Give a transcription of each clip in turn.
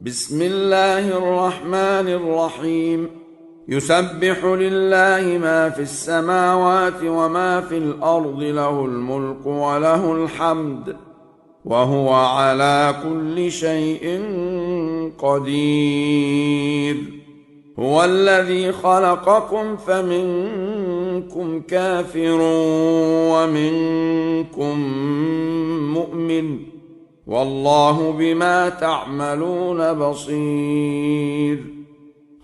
بسم الله الرحمن الرحيم. يسبح لله ما في السماوات وما في الأرض، له الملك وله الحمد، وهو على كل شيء قدير. هو الذي خلقكم فمنكم كافر ومنكم مؤمن، والله بما تعملون بصير.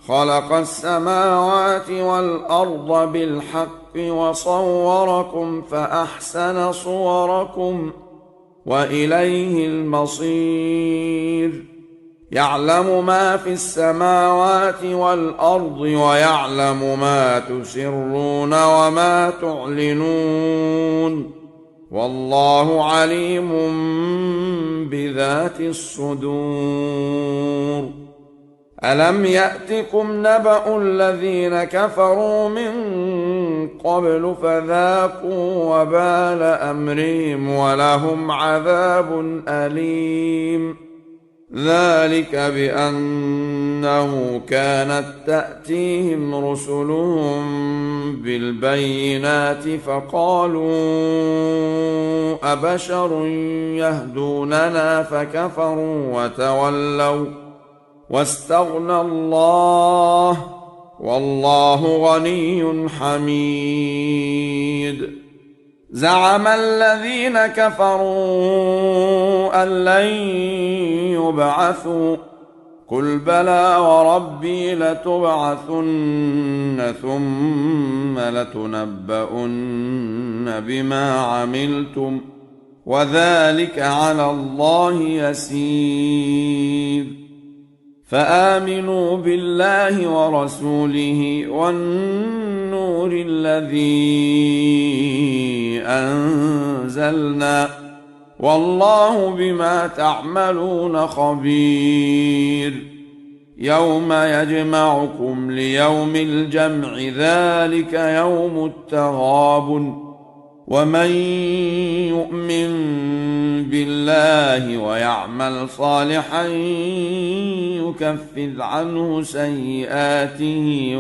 خلق السماوات والأرض بالحق وصوركم فأحسن صوركم وإليه المصير. يعلم ما في السماوات والأرض ويعلم ما تسرون وما تعلنون، والله عليم بذات الصدور. ألم يأتكم نبأ الذين كفروا من قبل فذاقوا وبال أمرهم ولهم عذاب أليم. ذلك بأنه كانت تأتيهم رسلهم بالبينات فقالوا أبشر يهدوننا فكفروا وتولوا واستغنى الله، والله غني حميد. زعم الذين كفروا أن لن يبعثوا، قل بلى وربي لتبعثن ثم لتنبؤن بما عملتم، وذلك على الله يسير. فآمنوا بالله ورسوله والنور الذي أنزلنا، والله بما تعملون خبير. يوم يجمعكم ليوم الجمع، ذلك يوم التغابن. ومن يؤمن بالله ويعمل صالحا يكفر عنه سيئاته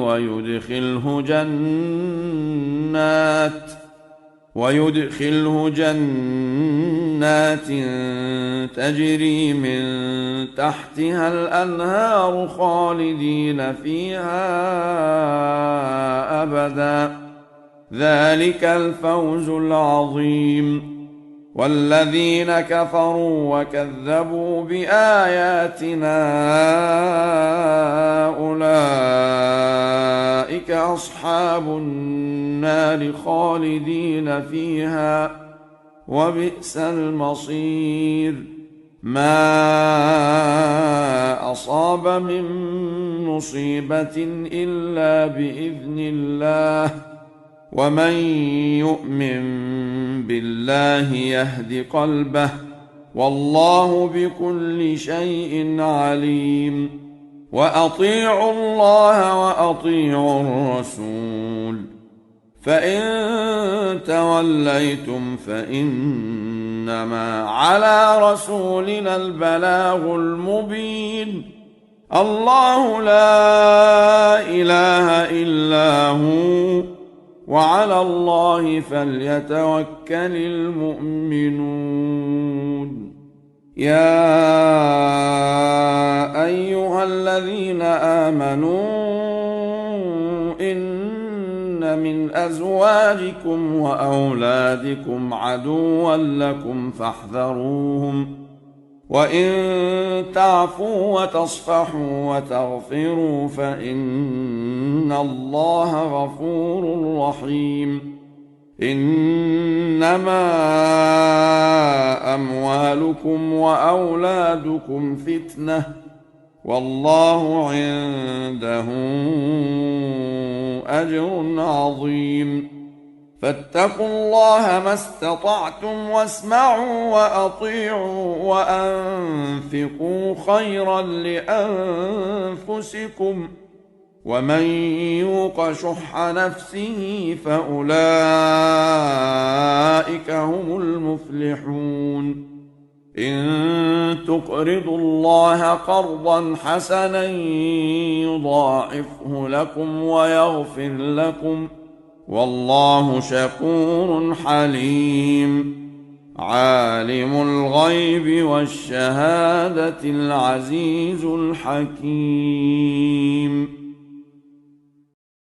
ويدخله جنات تجري من تحتها الأنهار خالدين فيها أبدا، ذلك الفوز العظيم. والذين كفروا وكذبوا بآياتنا أولئك أصحاب النار خالدين فيها، وبئس المصير. ما أصاب من مصيبة إلا بإذن الله، ومن يؤمن بالله يهد قلبه، والله بكل شيء عليم. وأطيعوا الله وأطيعوا الرسول، فإن توليتم فإنما على رسولنا البلاغ المبين. الله لا إله إلا هو، وعلى الله فليتوكل المؤمنون. يا أيها الذين آمنوا إن من أزواجكم وأولادكم عدوا لكم فاحذروهم، وإن تعفوا وتصفحوا وتغفروا فإن الله غفور رحيم. إنما أموالكم وأولادكم فتنة، والله عنده أجر عظيم. فاتقوا الله ما استطعتم واسمعوا وأطيعوا وأنفقوا خيرا لأنفسكم، ومن يوق شح نفسه فأولئك هم المفلحون. إن تقرضوا الله قرضا حسنا يضاعفه لكم ويغفر لكم، والله شكور حليم. عالم الغيب والشهادة العزيز الحكيم.